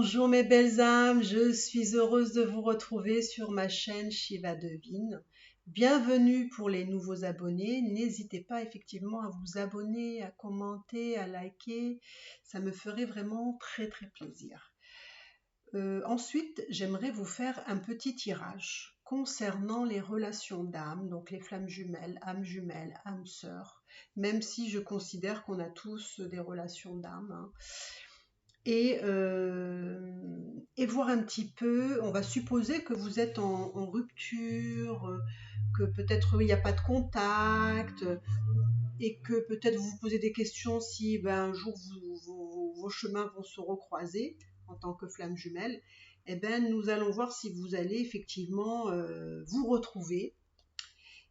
Bonjour mes belles âmes, je suis heureuse de vous retrouver sur ma chaîne Shiva Devine. Bienvenue pour les nouveaux abonnés. N'hésitez pas effectivement à vous abonner, à commenter, à liker. Ça me ferait vraiment très plaisir. Ensuite, j'aimerais vous faire un petit tirage concernant les relations d'âme, donc les flammes jumelles, âmes sœurs, même si je considère qu'on a tous des relations d'âme. Et voir un petit peu, on va supposer que vous êtes en rupture, que peut-être il n'y a pas de contact, et que peut-être vous vous posez des questions si un jour vos chemins vont se recroiser en tant que flammes jumelles. Eh bien, nous allons voir si vous allez effectivement vous retrouver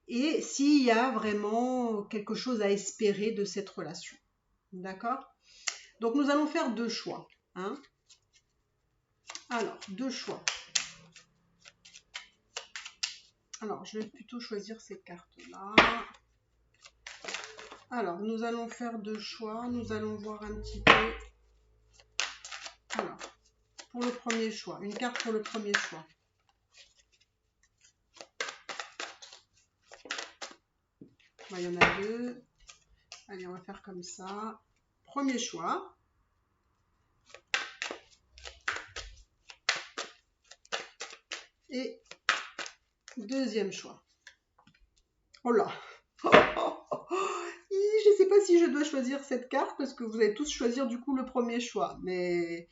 et s'il y a vraiment quelque chose à espérer de cette relation. D'accord ? Donc, nous allons faire deux choix. Alors, deux choix. Alors, je vais plutôt choisir ces cartes-là. Alors, nous allons faire deux choix. Nous allons voir un petit peu. Alors, pour le premier choix, une carte pour le premier choix. Il y en a deux. Allez, on va faire comme ça. Premier choix. Et deuxième choix. Oh là. Je ne sais pas si je dois choisir cette carte parce que vous allez tous choisir du coup le premier choix. Mais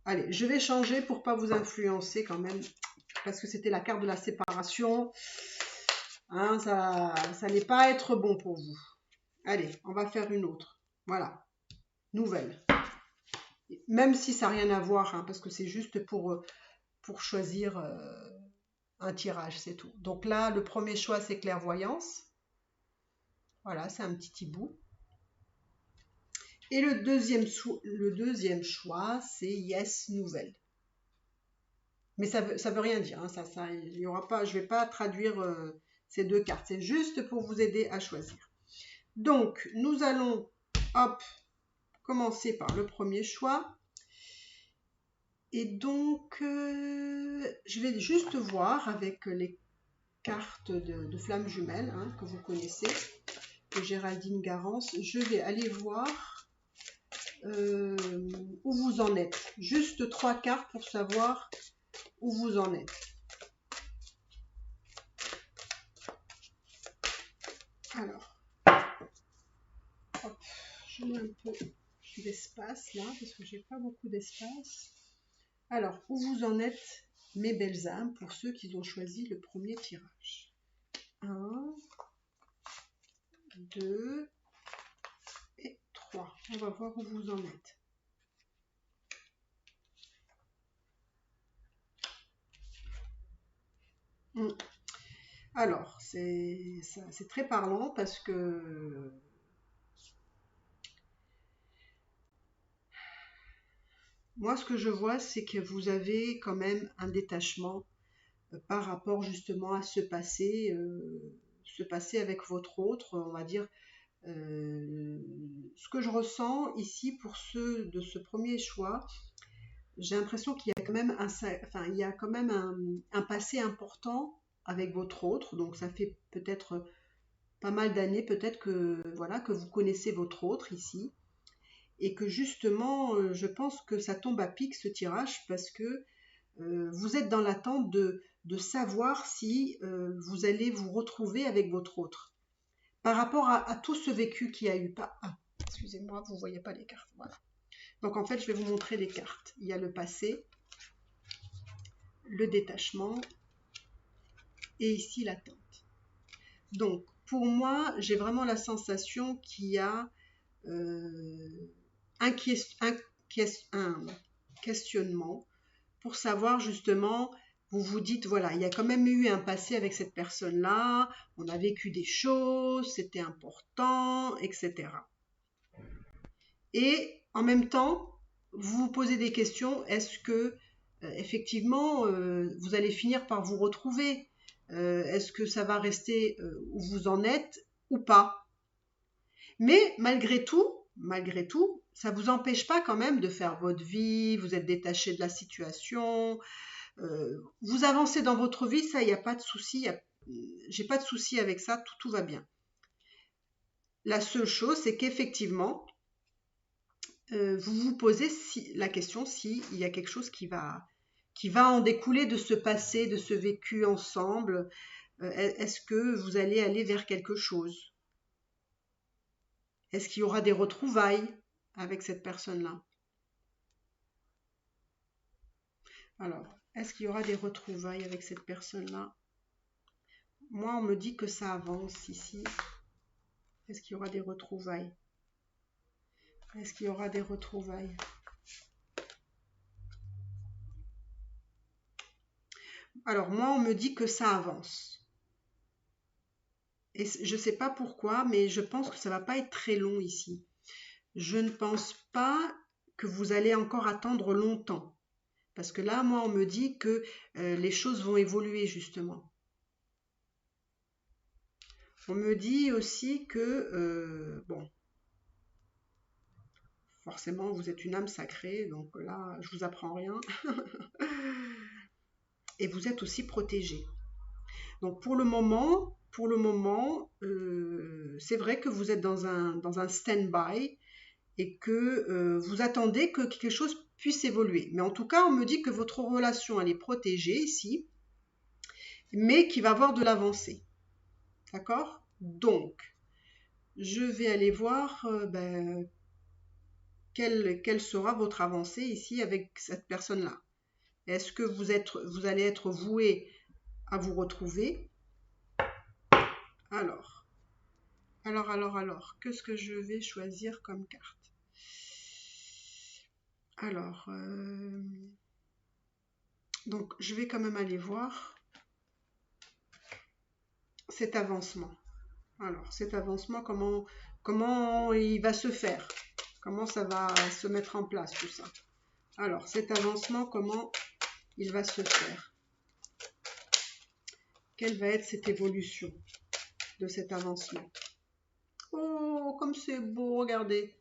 allez, je vais changer pour pas vous influencer quand même. Parce que c'était la carte de la séparation. Ça n'allait pas être bon pour vous. Allez, on va faire une autre. Voilà. Nouvelle. Même si ça n'a rien à voir, parce que c'est juste pour choisir un tirage, c'est tout. Donc là, le premier choix, c'est clairvoyance. Voilà, c'est un petit hibou. Et le deuxième choix, c'est yes, nouvelle. Mais ça veut rien dire. Il y aura pas, je ne vais pas traduire ces deux cartes. C'est juste pour vous aider à choisir. Donc, nous allons, commencer par le premier choix. Et donc, je vais juste voir avec les cartes de flammes jumelles que vous connaissez, de Géraldine Garance. Je vais aller voir où vous en êtes. Juste 3 cartes pour savoir où vous en êtes. Alors, je mets un peu d'espace là, parce que j'ai pas beaucoup d'espace. Alors, où vous en êtes, mes belles âmes, pour ceux qui ont choisi le premier tirage. 1, 2 et 3. On va voir où vous en êtes. Alors, c'est très parlant parce que moi, ce que je vois, c'est que vous avez quand même un détachement par rapport justement à ce passé avec votre autre, on va dire. Ce que je ressens ici pour ceux de ce premier choix, j'ai l'impression qu'il y a quand même un passé important avec votre autre, donc ça fait peut-être pas mal d'années, peut-être que vous connaissez votre autre ici, et que justement, je pense que ça tombe à pic ce tirage parce que vous êtes dans l'attente de savoir si vous allez vous retrouver avec votre autre. Par rapport à tout ce vécu qu'il y a eu. Excusez-moi, vous ne voyez pas les cartes. Voilà. Donc en fait, je vais vous montrer les cartes. Il y a le passé, le détachement et ici l'attente. Donc pour moi, j'ai vraiment la sensation qu'il y a un questionnement pour savoir justement, vous vous dites, voilà, il y a quand même eu un passé avec cette personne-là, on a vécu des choses, c'était important, etc. Et en même temps, vous vous posez des questions, est-ce que effectivement, vous allez finir par vous retrouver? Est-ce que ça va rester où vous en êtes ou pas? Mais malgré tout, ça vous empêche pas quand même de faire votre vie, vous êtes détaché de la situation, vous avancez dans votre vie, ça, il n'y a pas de souci, j'ai pas de souci avec ça, tout va bien. La seule chose, c'est qu'effectivement, vous vous posez la question s'il y a quelque chose qui va en découler de ce passé, de ce vécu ensemble. Est-ce que vous allez aller vers quelque chose? Est-ce qu'il y aura des retrouvailles avec cette personne-là? Alors, est-ce qu'il y aura des retrouvailles avec cette personne-là? Moi, on me dit que ça avance ici. Est-ce qu'il y aura des retrouvailles? Est-ce qu'il y aura des retrouvailles? Alors, moi, on me dit que ça avance. Et je ne sais pas pourquoi, mais je pense que ça ne va pas être très long ici. Je ne pense pas que vous allez encore attendre longtemps. Parce que là, moi, on me dit que les choses vont évoluer, justement. On me dit aussi que, bon, forcément, vous êtes une âme sacrée, donc là, je vous apprends rien. Et vous êtes aussi protégé. Donc pour le moment, c'est vrai que vous êtes dans un stand-by et que vous attendez que quelque chose puisse évoluer. Mais en tout cas, on me dit que votre relation, elle est protégée ici, mais qu'il va y avoir de l'avancée. D'accord? Donc, je vais aller voir quelle sera votre avancée ici avec cette personne-là. Est-ce que vous allez être voué à vous retrouver? Alors, qu'est-ce que je vais choisir comme carte? Alors, donc je vais quand même aller voir cet avancement. Alors, cet avancement, comment il va se faire? Comment ça va se mettre en place, tout ça? Alors, cet avancement, comment il va se faire? Quelle va être cette évolution de cet avancement? Oh, comme c'est beau, regardez.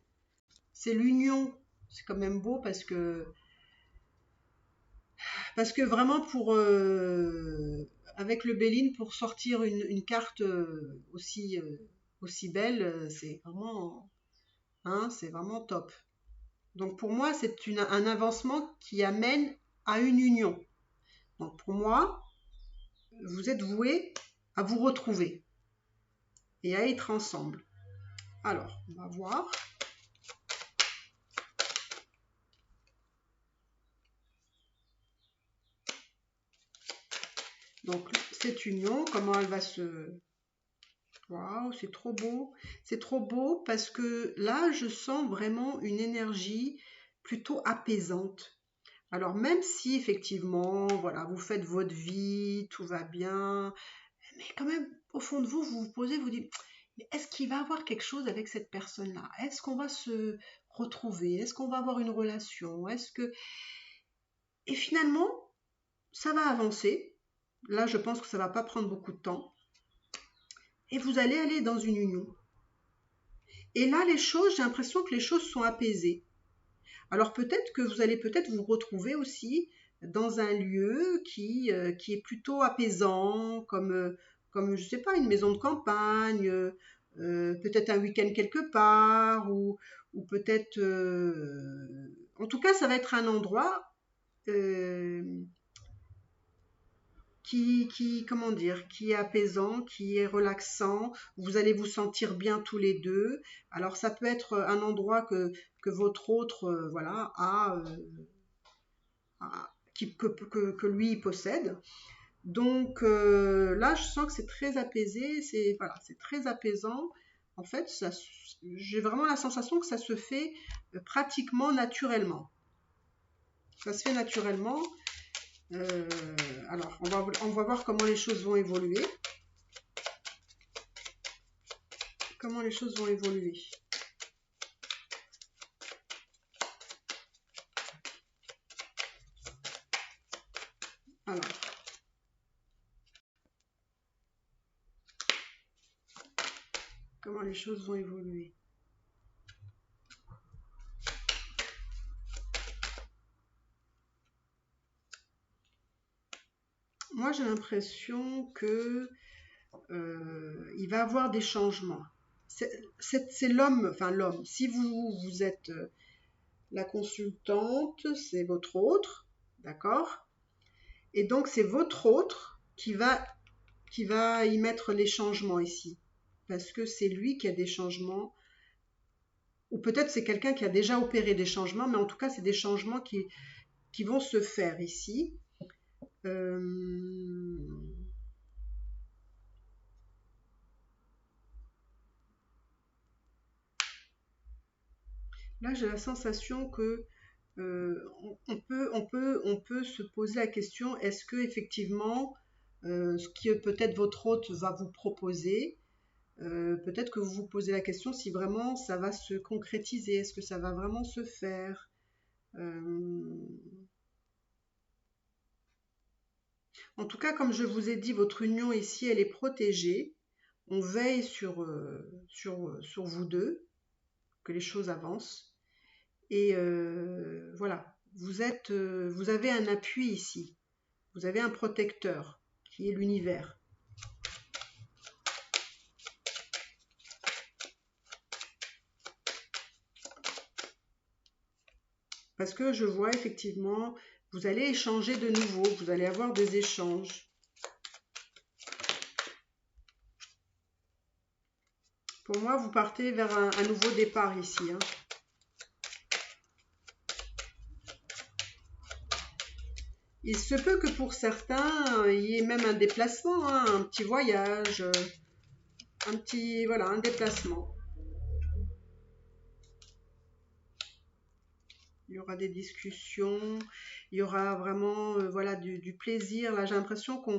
C'est l'union. C'est quand même beau parce que vraiment avec le Béline, pour sortir une carte aussi belle, c'est vraiment top. Donc pour moi, c'est un avancement qui amène à une union. Donc pour moi, vous êtes voués à vous retrouver et à être ensemble. Alors, on va voir. Donc cette union, comment elle va se... Waouh, c'est trop beau. C'est trop beau parce que là, je sens vraiment une énergie plutôt apaisante. Alors même si effectivement, voilà, vous faites votre vie, tout va bien, mais quand même, au fond de vous, vous vous posez, vous dites, mais est-ce qu'il va y avoir quelque chose avec cette personne-là? Est-ce qu'on va se retrouver? Est-ce qu'on va avoir une relation? Et finalement, ça va avancer. Là, je pense que ça va pas prendre beaucoup de temps. Et vous allez aller dans une union. Et là, j'ai l'impression que les choses sont apaisées. Alors peut-être que vous allez peut-être vous retrouver aussi dans un lieu qui est plutôt apaisant, comme je sais pas, une maison de campagne, peut-être un week-end quelque part, ou peut-être... en tout cas, ça va être un endroit euh, comment dire, qui est apaisant, qui est relaxant. Vous allez vous sentir bien tous les deux. Alors ça peut être un endroit que votre autre, voilà, que lui possède. Donc là, je sens que c'est très apaisé, c'est très apaisant. En fait, j'ai vraiment la sensation que ça se fait pratiquement naturellement. Ça se fait naturellement. Alors, on va voir comment les choses vont évoluer. Comment les choses vont évoluer. Alors, comment les choses vont évoluer. Moi, j'ai l'impression que il va avoir des changements. C'est l'homme, enfin l'homme. Si vous êtes la consultante, c'est votre autre, d'accord? Et donc, c'est votre autre qui va y mettre les changements ici. Parce que c'est lui qui a des changements. Ou peut-être c'est quelqu'un qui a déjà opéré des changements, mais en tout cas, c'est des changements qui vont se faire ici. Là, j'ai la sensation que on peut se poser la question, est-ce que effectivement, ce que peut-être votre hôte va vous proposer, peut-être que vous vous posez la question si vraiment ça va se concrétiser, est-ce que ça va vraiment se faire. En tout cas, comme je vous ai dit, votre union ici, elle est protégée. On veille sur vous deux, que les choses avancent. Et voilà, vous avez un appui ici. Vous avez un protecteur qui est l'univers. Parce que je vois effectivement, vous allez échanger de nouveau, vous allez avoir des échanges. Pour moi, vous partez vers un nouveau départ ici. Hein. Il se peut que pour certains, il y ait même un déplacement, hein, un petit voyage, voilà, un déplacement. Il y aura des discussions, il y aura vraiment voilà, du plaisir. Là, j'ai l'impression que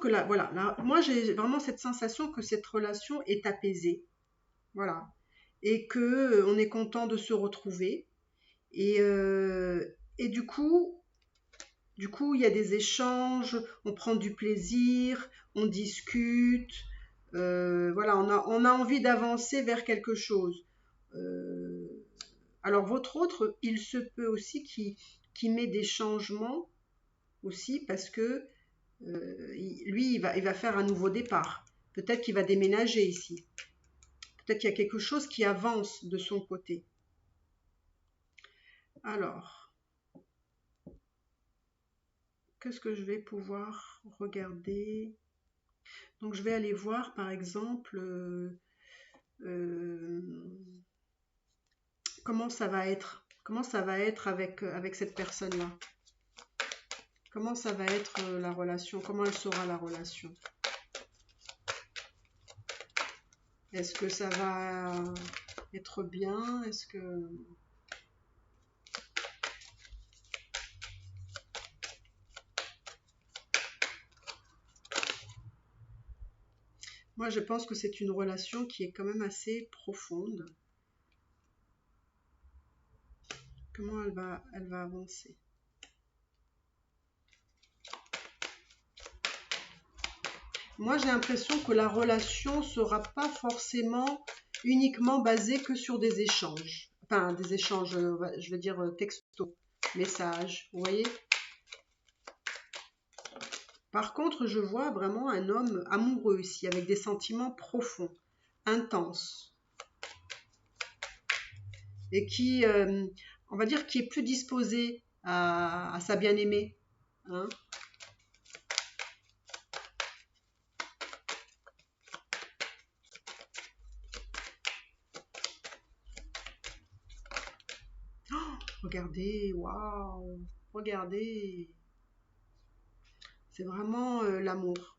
là, voilà, là, moi j'ai vraiment cette sensation que cette relation est apaisée. Voilà. Et que on est content de se retrouver. Et du coup, il y a des échanges, on prend du plaisir, on discute. Voilà, on a envie d'avancer vers quelque chose. Euh, alors, votre autre, il se peut aussi qu'il met des changements aussi parce que lui, il va faire un nouveau départ. Peut-être qu'il va déménager ici. Peut-être qu'il y a quelque chose qui avance de son côté. Alors, qu'est-ce que je vais pouvoir regarder? Donc, je vais aller voir, par exemple, comment ça va être. Comment ça va être avec cette personne-là? Comment ça va être la relation? Comment elle sera la relation? Est-ce que ça va être bien? Est-ce que... Moi, je pense que c'est une relation qui est quand même assez profonde. Comment elle va avancer? Moi, j'ai l'impression que la relation ne sera pas forcément uniquement basée que sur des échanges. Enfin, des échanges, je veux dire texto, messages, vous voyez? Par contre, je vois vraiment un homme amoureux ici, avec des sentiments profonds, intenses, et qui, on va dire, qui est plus disposé à sa bien-aimée. Hein. Oh, regardez, waouh, regardez, c'est vraiment l'amour.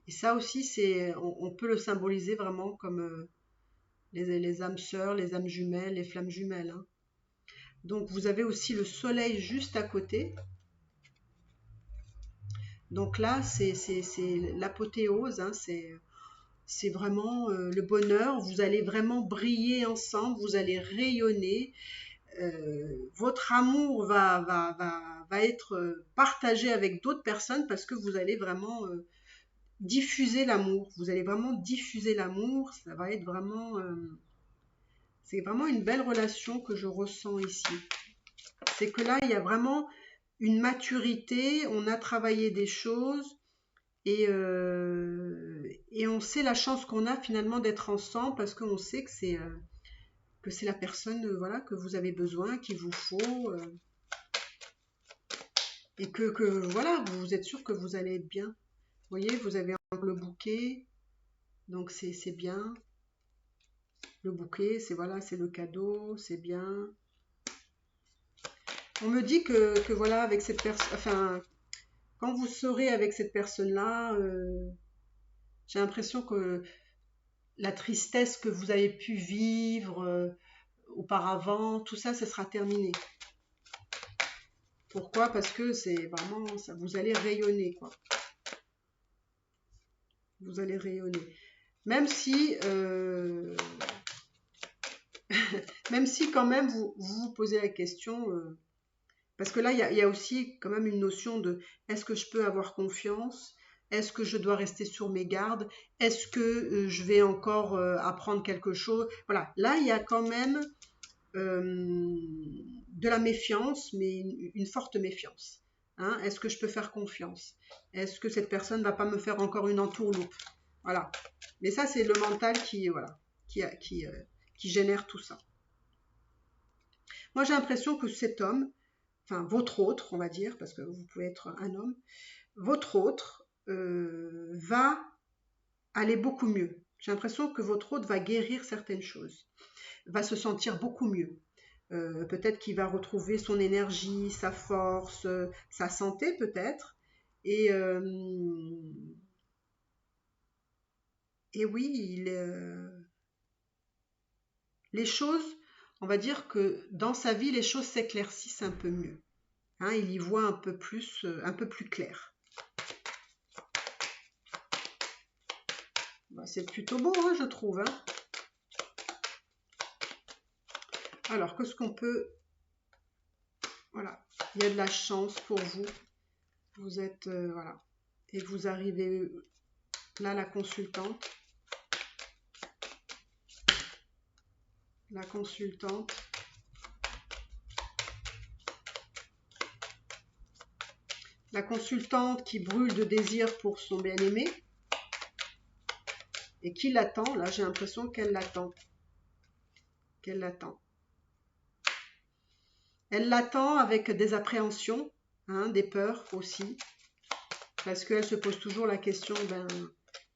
Et ça aussi, on peut le symboliser vraiment comme les âmes sœurs, les âmes jumelles, les flammes jumelles. Hein. Donc vous avez aussi le soleil juste à côté. Donc là, c'est l'apothéose, hein, c'est vraiment le bonheur. Vous allez vraiment briller ensemble, vous allez rayonner. Votre amour va être partagé avec d'autres personnes parce que vous allez vraiment diffuser l'amour. Vous allez vraiment diffuser l'amour. Ça va être vraiment... c'est vraiment une belle relation que je ressens ici. C'est que là, il y a vraiment une maturité, on a travaillé des choses et on sait la chance qu'on a finalement d'être ensemble parce qu'on sait que c'est la personne voilà, que vous avez besoin, qu'il vous faut et que voilà, vous êtes sûr que vous allez être bien. Vous voyez, vous avez le bouquet, donc c'est bien. Le bouquet, c'est voilà, c'est le cadeau, c'est bien. On me dit que voilà, avec cette personne, enfin, quand vous serez avec cette personne-là, j'ai l'impression que la tristesse que vous avez pu vivre auparavant, tout ça, ça sera terminé. Pourquoi? Parce que c'est vraiment, ça, vous allez rayonner, quoi. Vous allez rayonner. Même si, même si quand même vous posez la question, parce que là, il y a aussi quand même une notion de est-ce que je peux avoir confiance? Est-ce que je dois rester sur mes gardes? Est-ce que je vais encore apprendre quelque chose? Voilà, là, il y a quand même de la méfiance, mais une forte méfiance. Hein? Est-ce que je peux faire confiance? Est-ce que cette personne ne va pas me faire encore une entourloupe? Voilà. Mais ça, c'est le mental voilà, qui génère tout ça. Moi, j'ai l'impression que cet homme, enfin votre autre, on va dire, parce que vous pouvez être un homme, votre autre va aller beaucoup mieux. J'ai l'impression que votre autre va guérir certaines choses, va se sentir beaucoup mieux. Peut-être qu'il va retrouver son énergie, sa force, sa santé peut-être. Et oui, les choses, on va dire que dans sa vie, les choses s'éclaircissent un peu mieux. Hein, il y voit un peu plus clair. Bah, c'est plutôt beau, hein, je trouve. Hein. Alors, qu'est-ce qu'on peut... Voilà, il y a de la chance pour vous. Vous êtes... voilà. Et vous arrivez... Là, la consultante. La consultante. La consultante qui brûle de désir pour son bien-aimé. Et qui l'attend. Là, j'ai l'impression qu'elle l'attend. Qu'elle l'attend. Elle l'attend avec des appréhensions, hein, des peurs aussi. Parce qu'elle se pose toujours la question, ben,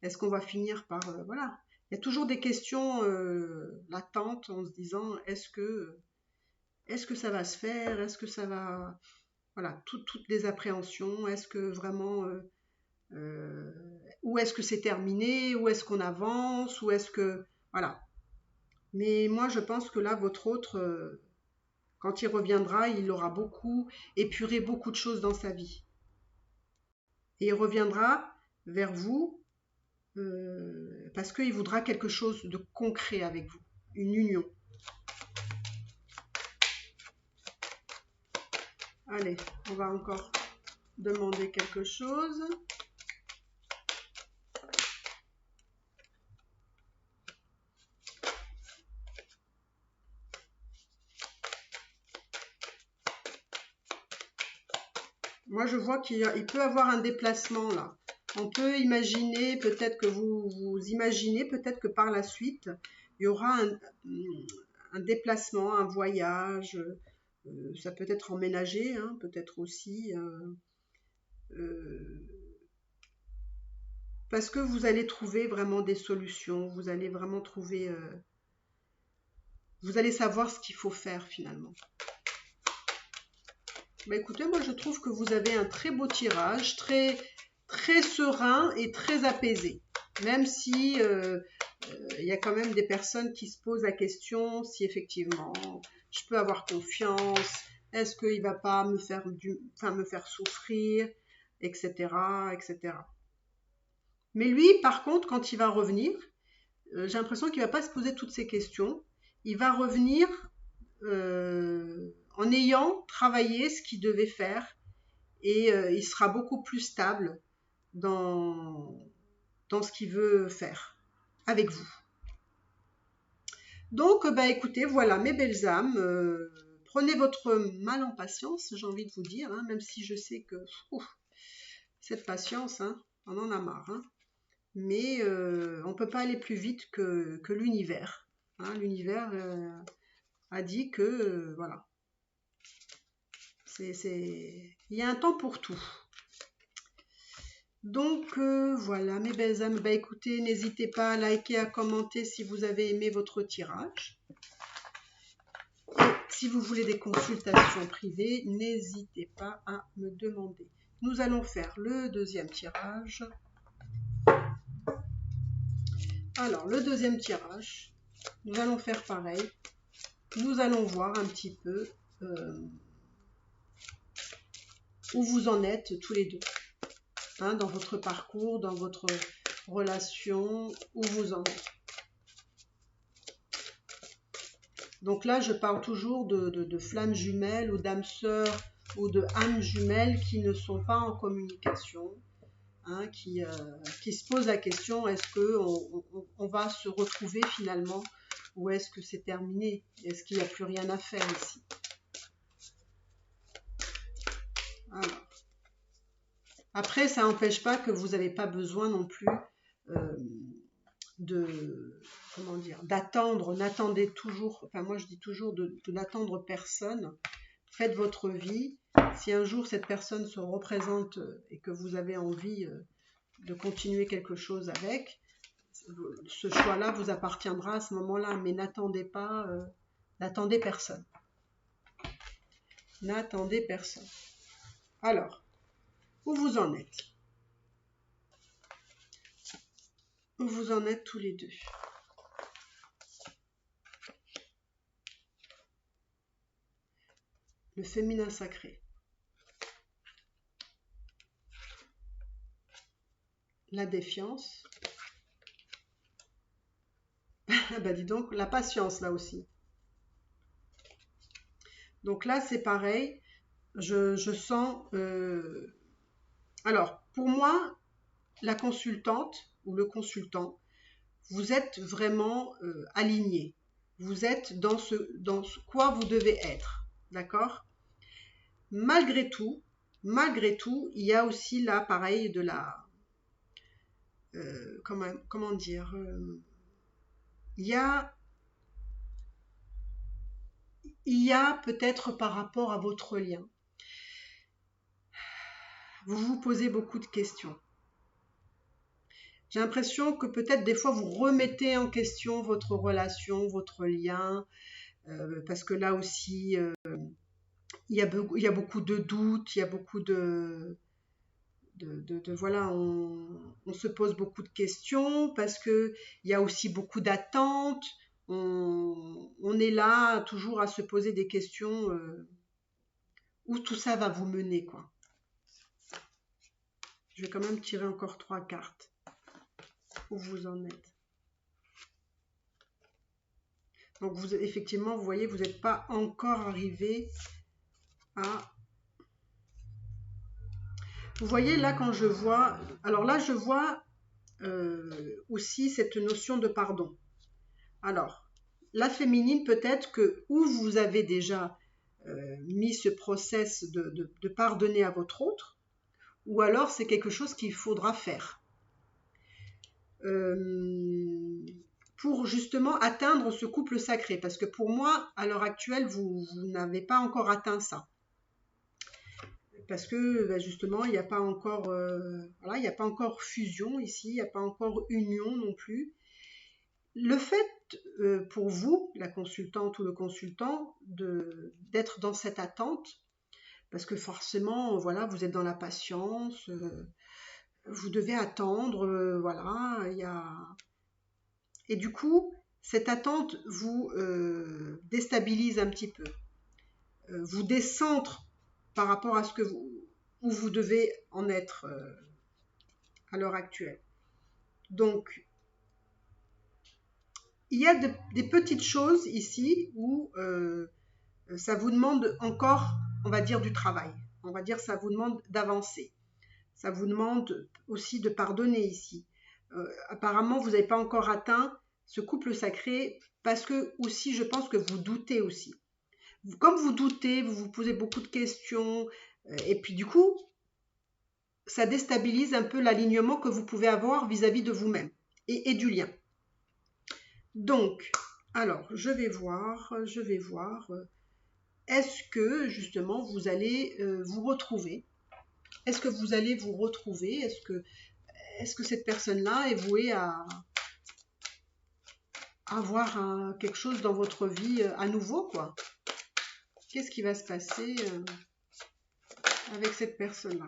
est-ce qu'on va finir par... voilà. Il y a toujours des questions latentes en se disant, est-ce que ça va se faire? Est-ce que ça va... Voilà, toutes les appréhensions. Est-ce que vraiment... où est-ce que c'est terminé? Où est-ce qu'on avance? Où est-ce que... Voilà. Mais moi, je pense que là, votre autre, quand il reviendra, il aura épuré beaucoup de choses dans sa vie. Et il reviendra vers vous parce qu'il voudra quelque chose de concret avec vous, une union. Allez, on va encore demander quelque chose. Moi, je vois qu'il peut avoir un déplacement là. On peut imaginer, peut-être que vous imaginez, peut-être que par la suite, il y aura un déplacement, un voyage. Ça peut être emménagé, hein, peut-être aussi. Parce que vous allez trouver vraiment des solutions. Vous allez vraiment trouver... vous allez savoir ce qu'il faut faire finalement. Bah écoutez, moi je trouve que vous avez un très beau tirage, très, très serein et très apaisé. Même si il y a quand même des personnes qui se posent la question si effectivement je peux avoir confiance, est-ce qu'il ne va pas me faire, me faire souffrir, etc., etc. Mais lui, par contre, quand il va revenir, j'ai l'impression qu'il ne va pas se poser toutes ces questions. Il va revenir en ayant travaillé ce qu'il devait faire et il sera beaucoup plus stable dans ce qu'il veut faire avec vous. Donc, bah, écoutez, voilà mes belles âmes. prenez votre mal en patience, j'ai envie de vous dire, hein, même si je sais que cette patience, hein, on en a marre. Hein. Mais on ne peut pas aller plus vite que l'univers. Hein. L'univers a dit que, voilà, il y a un temps pour tout. Donc voilà mes belles âmes, bah écoutez, n'hésitez pas à liker, à commenter si vous avez aimé votre tirage. Et si vous voulez des consultations privées, n'hésitez pas à me demander. Nous allons faire le deuxième tirage. Alors le deuxième tirage, nous allons faire pareil. Nous allons voir un petit peu où vous en êtes tous les deux. Hein, dans votre parcours, dans votre relation, où vous en êtes. Donc là, je parle toujours de flammes jumelles ou d'âmes sœurs ou de âmes jumelles qui ne sont pas en communication, hein, qui se posent la question, est-ce qu'on va se retrouver finalement ou est-ce que c'est terminé? Est-ce qu'il n'y a plus rien à faire ici? Alors. Après, ça n'empêche pas que vous n'avez pas besoin non plus d'attendre. N'attendez toujours, enfin moi je dis toujours de n'attendre personne. Faites votre vie. Si un jour cette personne se représente et que vous avez envie de continuer quelque chose avec, ce choix-là vous appartiendra à ce moment-là. Mais n'attendez pas, n'attendez personne. N'attendez personne. Alors, où vous en êtes? Où vous en êtes tous les deux? Le féminin sacré. La défiance. Bah dis donc, la patience là aussi. Donc là, c'est pareil. Je sens... Alors, pour moi, la consultante ou le consultant, vous êtes vraiment aligné. Vous êtes dans ce quoi vous devez être. D'accord? Malgré tout, il y a aussi là, pareil, de la... comment dire il y a peut-être par rapport à votre lien, vous vous posez beaucoup de questions. J'ai l'impression que peut-être des fois vous remettez en question votre relation, votre lien, parce que là aussi, il y a beaucoup de doutes, il y a beaucoup de voilà, on se pose beaucoup de questions parce que il y a aussi beaucoup d'attentes. On est là toujours à se poser des questions où tout ça va vous mener, quoi. Je vais quand même tirer encore 3 cartes. Où vous en êtes. Donc effectivement, vous voyez, vous n'êtes pas encore arrivé à... Vous voyez là quand je vois... Alors là, je vois aussi cette notion de pardon. Alors, la féminine, peut-être que où vous avez déjà mis ce process de pardonner à votre autre, ou alors c'est quelque chose qu'il faudra faire. Pour justement atteindre ce couple sacré. Parce que pour moi, à l'heure actuelle, vous n'avez pas encore atteint ça. Parce que justement, il n'y a pas encore voilà, il n'y a pas encore fusion ici, il n'y a pas encore union non plus. Le fait pour vous, la consultante ou le consultant, d'être dans cette attente, parce que forcément, voilà, vous êtes dans la patience, vous devez attendre, voilà, il y a... Et du coup, cette attente vous déstabilise un petit peu, vous décentre par rapport à ce où vous devez en être à l'heure actuelle. Donc, il y a des petites choses ici où ça vous demande encore, on va dire, du travail. On va dire ça vous demande d'avancer. Ça vous demande aussi de pardonner ici. Apparemment, vous n'avez pas encore atteint ce couple sacré parce que aussi, je pense que vous doutez aussi. Comme vous doutez, vous vous posez beaucoup de questions, et puis du coup, ça déstabilise un peu l'alignement que vous pouvez avoir vis-à-vis de vous-même et du lien. Donc, alors, je vais voir, est-ce que justement vous allez vous retrouver? Est-ce que vous allez vous retrouver? Est-ce que cette personne-là est vouée à avoir quelque chose dans votre vie à nouveau, quoi? Qu'est-ce qui va se passer avec cette personne-là?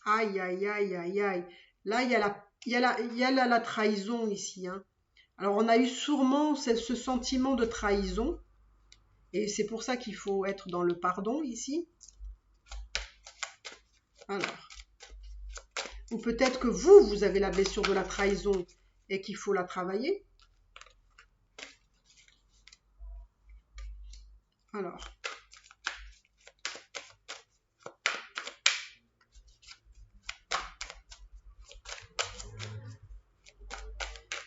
Aïe, aïe, aïe, aïe, aïe. Là, il y a la trahison ici, hein. Alors, on a eu sûrement ce sentiment de trahison. Et c'est pour ça qu'il faut être dans le pardon ici. Alors. Ou peut-être que vous avez la blessure de la trahison et qu'il faut la travailler. Alors.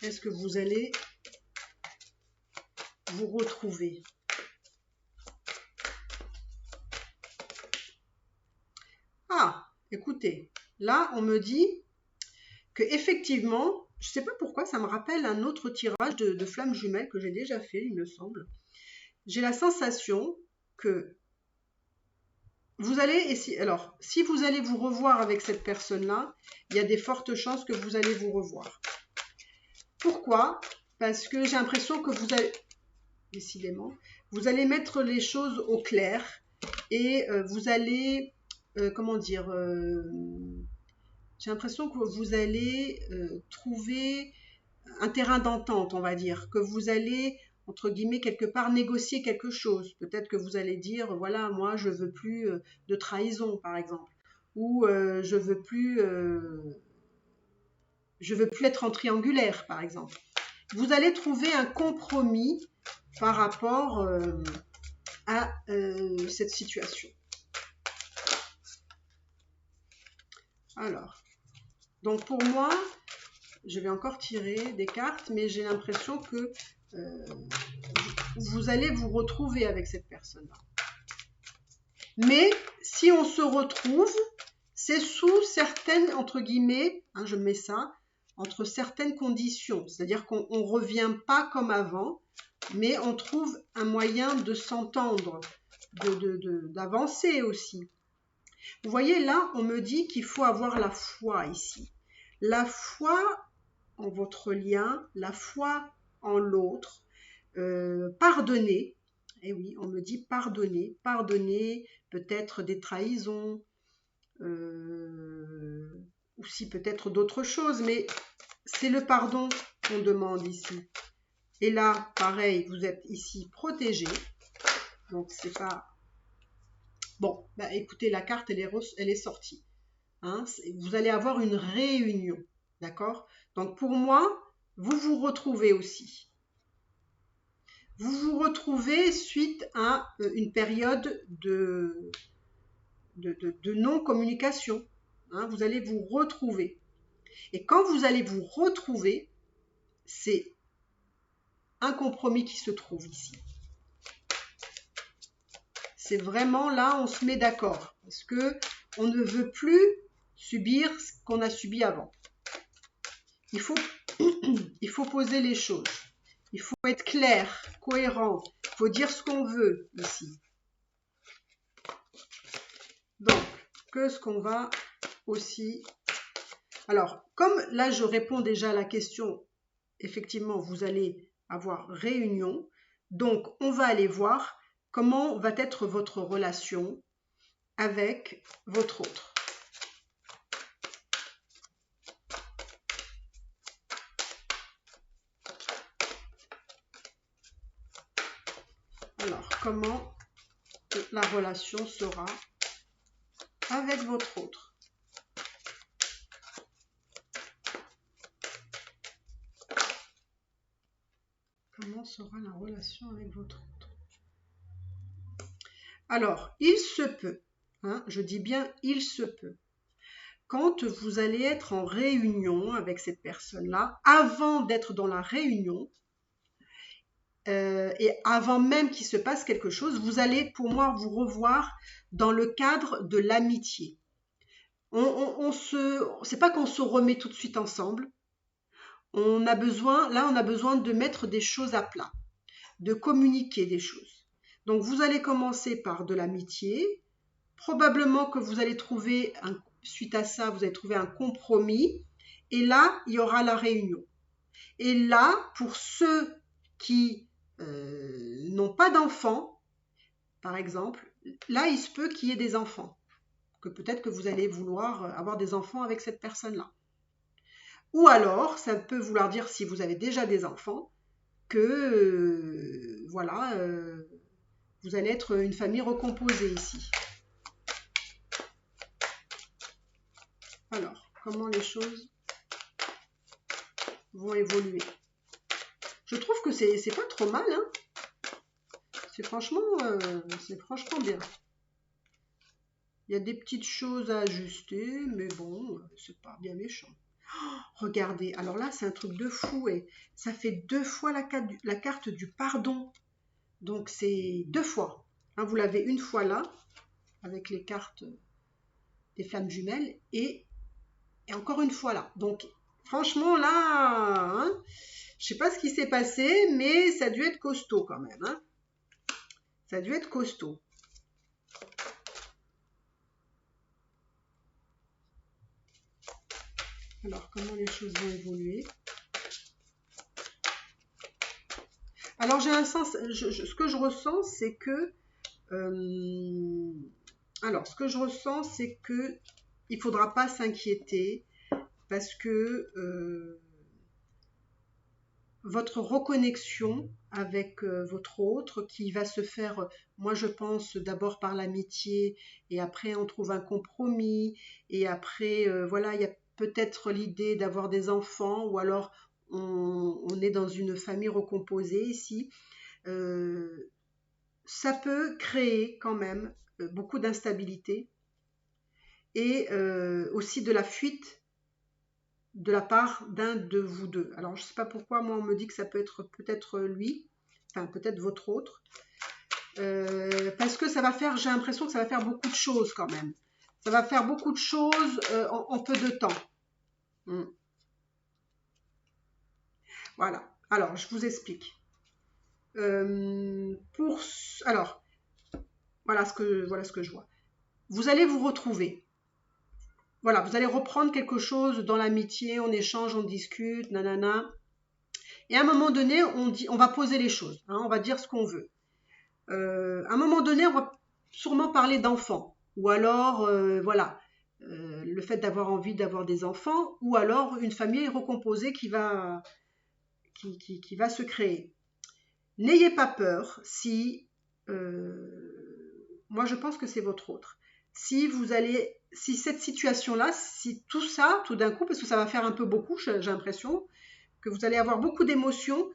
Est-ce que vous allez vous retrouver? Ah, écoutez, là, on me dit que effectivement, je ne sais pas pourquoi, ça me rappelle un autre tirage de flammes jumelles que j'ai déjà fait, il me semble. J'ai la sensation que vous allez, alors, si vous allez vous revoir avec cette personne-là, il y a des fortes chances que vous allez vous revoir. Pourquoi? Parce que j'ai l'impression que vous allez, décidément, vous allez mettre les choses au clair et vous allez, comment dire, j'ai l'impression que vous allez trouver un terrain d'entente, on va dire, que vous allez, entre guillemets, quelque part négocier quelque chose. Peut-être que vous allez dire, voilà, moi, je veux plus de trahison, par exemple, ou je veux plus être en triangulaire, par exemple. Vous allez trouver un compromis par rapport à cette situation. Alors, donc pour moi, je vais encore tirer des cartes, mais j'ai l'impression que vous allez vous retrouver avec cette personne-là. Mais si on se retrouve, c'est sous certaines, entre guillemets, hein, je mets ça, entre certaines conditions. C'est-à-dire qu'on ne revient pas comme avant, mais on trouve un moyen de s'entendre, d'avancer aussi. Vous voyez, là, on me dit qu'il faut avoir la foi ici. La foi en votre lien, la foi en l'autre, pardonner. Et oui, on me dit pardonner, pardonner peut-être des trahisons, aussi peut-être d'autres choses, mais c'est le pardon qu'on demande ici. Et là, pareil, vous êtes ici protégé, donc c'est pas... Bon, bah écoutez, la carte, elle est sortie. Hein, vous allez avoir une réunion, d'accord? Donc pour moi, vous vous retrouvez aussi. Vous vous retrouvez suite à une période de non-communication. Hein, vous allez vous retrouver. Et quand vous allez vous retrouver, c'est un compromis qui se trouve ici. C'est vraiment là, on se met d'accord. Parce que on ne veut plus subir ce qu'on a subi avant. Il faut poser les choses. Il faut être clair, cohérent. Il faut dire ce qu'on veut ici. Donc, qu'est-ce qu'on va aussi... Alors, comme là, je réponds déjà à la question, effectivement, vous allez avoir réunion. Donc, on va aller voir comment va être votre relation avec votre autre. Alors, comment la relation sera avec votre autre? Comment sera la relation avec votre autre? Alors, il se peut, hein, je dis bien il se peut, quand vous allez être en réunion avec cette personne-là, avant d'être dans la réunion, et avant même qu'il se passe quelque chose, vous allez pour moi vous revoir dans le cadre de l'amitié. C'est pas qu'on se remet tout de suite ensemble. On a besoin de mettre des choses à plat, de communiquer des choses. Donc vous allez commencer par de l'amitié. Probablement que vous allez suite à ça, vous allez trouver un compromis. Et là, il y aura la réunion. Et là, pour ceux qui n'ont pas d'enfants, par exemple, là, il se peut qu'il y ait des enfants. Que peut-être que vous allez vouloir avoir des enfants avec cette personne-là. Ou alors, ça peut vouloir dire, si vous avez déjà des enfants, que vous allez être une famille recomposée ici. Alors, comment les choses vont évoluer? Je trouve que c'est pas trop mal, hein. C'est franchement bien. Il y a des petites choses à ajuster, mais bon, c'est pas bien méchant. Oh, regardez, alors là, c'est un truc de fou, et ça fait 2 fois la carte du pardon. Donc, c'est 2 fois. Hein, vous l'avez une fois là, avec les cartes des flammes jumelles, et encore une fois là. Donc, franchement, là, hein, je sais pas ce qui s'est passé, mais ça a dû être costaud quand même. Hein. Ça a dû être costaud. Alors, comment les choses vont évoluer? Alors, j'ai un sens, ce que je ressens, c'est que... ce que je ressens, c'est que il ne faudra pas s'inquiéter parce que votre reconnexion avec votre autre, qui va se faire, moi je pense d'abord par l'amitié, et après on trouve un compromis, et après voilà, il y a peut-être l'idée d'avoir des enfants, ou alors on est dans une famille recomposée ici. Ça peut créer quand même beaucoup d'instabilité, et aussi de la fuite de la part d'un de vous deux. Alors, je ne sais pas pourquoi, moi, on me dit que ça peut être peut-être lui, enfin, peut-être votre autre, parce que ça va faire, j'ai l'impression que ça va faire beaucoup de choses quand même. Ça va faire beaucoup de choses en peu de temps. Voilà. Alors, je vous explique. Alors, voilà ce que je vois. Vous allez vous retrouver. Voilà, vous allez reprendre quelque chose dans l'amitié, on échange, on discute, nanana. Et à un moment donné, on va poser les choses, hein, on va dire ce qu'on veut. À un moment donné, on va sûrement parler d'enfants, ou alors, le fait d'avoir envie d'avoir des enfants, ou alors une famille recomposée qui va se créer. N'ayez pas peur si, moi je pense que c'est votre autre. Si cette situation-là, si tout ça, tout d'un coup, parce que ça va faire un peu beaucoup, j'ai l'impression, que vous allez avoir beaucoup d'émotions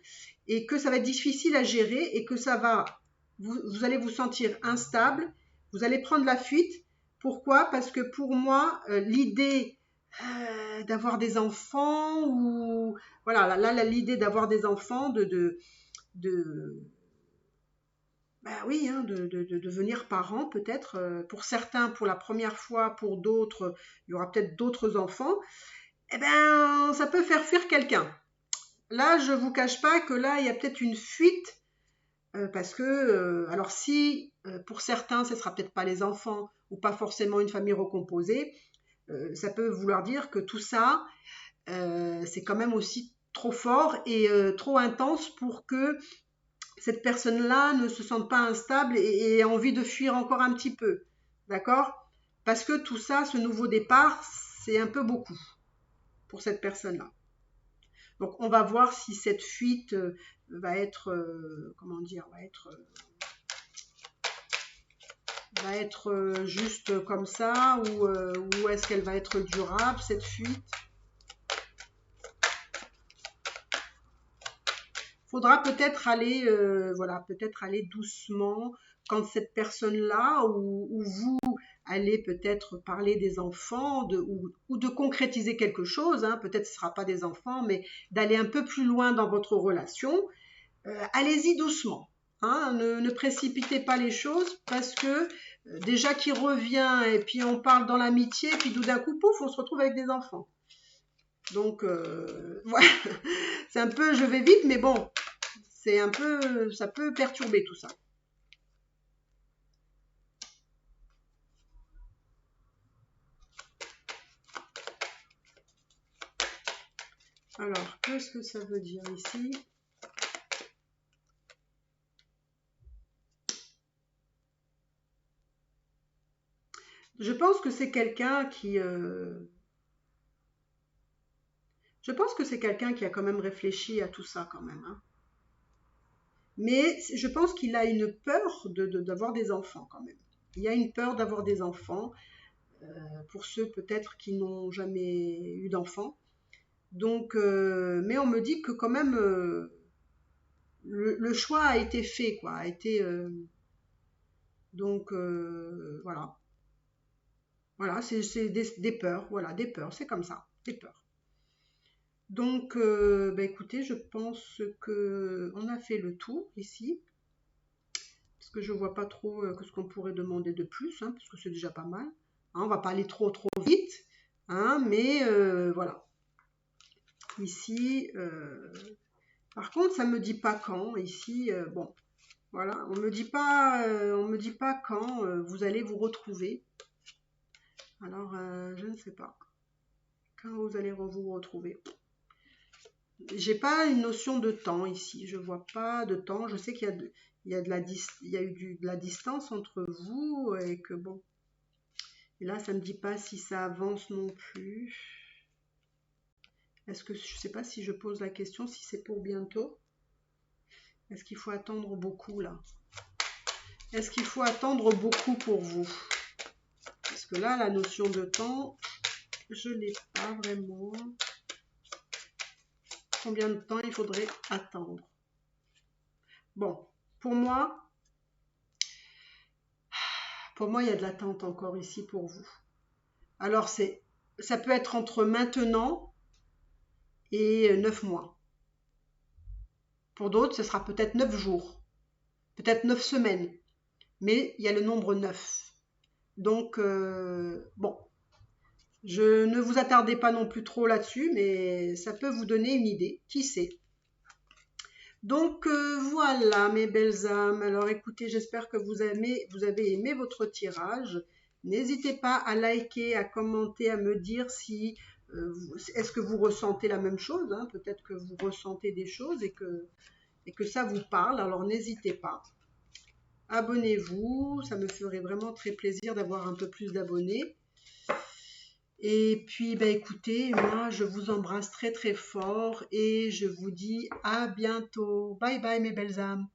et que ça va être difficile à gérer, et que vous allez vous sentir instable, vous allez prendre la fuite. Pourquoi? Parce que pour moi, l'idée d'avoir des enfants, ou voilà, là l'idée d'avoir des enfants, oui, hein, de devenir parent peut-être, pour certains pour la première fois, pour d'autres, il y aura peut-être d'autres enfants, eh ben, ça peut faire fuir quelqu'un. Là, je ne vous cache pas que là, il y a peut-être une fuite, parce que, alors si pour certains, ce ne sera peut-être pas les enfants, ou pas forcément une famille recomposée, ça peut vouloir dire que tout ça, c'est quand même aussi trop fort et trop intense pour que cette personne-là ne se sente pas instable et ait envie de fuir encore un petit peu. D'accord? Parce que tout ça, ce nouveau départ, c'est un peu beaucoup pour cette personne-là. Donc, on va voir si cette fuite va être, va être juste comme ça, ou est-ce qu'elle va être durable, cette fuite? Faudra peut-être aller, peut-être aller doucement quand cette personne-là, ou vous allez peut-être parler des enfants, ou de concrétiser quelque chose, hein, peut-être ce ne sera pas des enfants, mais d'aller un peu plus loin dans votre relation. allez-y doucement. Hein, ne précipitez pas les choses parce que déjà qu'il revient et puis on parle dans l'amitié, puis tout d'un coup, pouf, on se retrouve avec des enfants. Donc, voilà, c'est un peu, je vais vite, mais bon, c'est un peu, ça peut perturber tout ça. Alors, qu'est-ce que ça veut dire ici? Je pense que c'est quelqu'un qui... je pense que c'est quelqu'un qui a quand même réfléchi à tout ça quand même. Hein. Mais je pense qu'il a une peur d'avoir des enfants quand même. Il y a une peur d'avoir des enfants, pour ceux peut-être qui n'ont jamais eu d'enfants. Donc, mais on me dit que quand même le choix a été fait, quoi, a été donc voilà, voilà, c'est des peurs, voilà, des peurs, c'est comme ça, des peurs. Donc, bah, écoutez, je pense que on a fait le tour ici, parce que je vois pas trop que ce qu'on pourrait demander de plus, hein, parce que c'est déjà pas mal. Hein, on va pas aller trop vite, hein, mais voilà. Ici, par contre, ça me dit pas quand. Ici, bon, voilà, on me dit pas quand vous allez vous retrouver. Alors, je ne sais pas quand vous allez vous retrouver. J'ai pas une notion de temps ici. Je vois pas de temps. Je sais qu'il y a il y a il y a eu de la distance entre vous et que bon. Et là, ça me dit pas si ça avance non plus. Est-ce que je sais pas si je pose la question si c'est pour bientôt? Est-ce qu'il faut attendre beaucoup là? Est-ce qu'il faut attendre beaucoup pour vous? Parce que là, la notion de temps, je l'ai pas vraiment. Combien de temps il faudrait attendre? Bon, pour moi, il y a de l'attente encore ici pour vous. Alors, ça peut être entre maintenant et 9 mois. Pour d'autres, ce sera peut-être 9 jours, peut-être 9 semaines. Mais il y a le nombre 9. Donc, bon, je ne vous attardez pas non plus trop là-dessus, mais ça peut vous donner une idée, qui sait. Donc voilà mes belles âmes, alors écoutez, j'espère que vous avez aimé votre tirage. N'hésitez pas à liker, à commenter, à me dire si est-ce que vous ressentez la même chose, hein. Peut-être que vous ressentez des choses et que ça vous parle, alors n'hésitez pas. Abonnez-vous, ça me ferait vraiment très plaisir d'avoir un peu plus d'abonnés. Et puis, bah, écoutez, moi, je vous embrasse très très fort et je vous dis à bientôt. Bye bye mes belles âmes.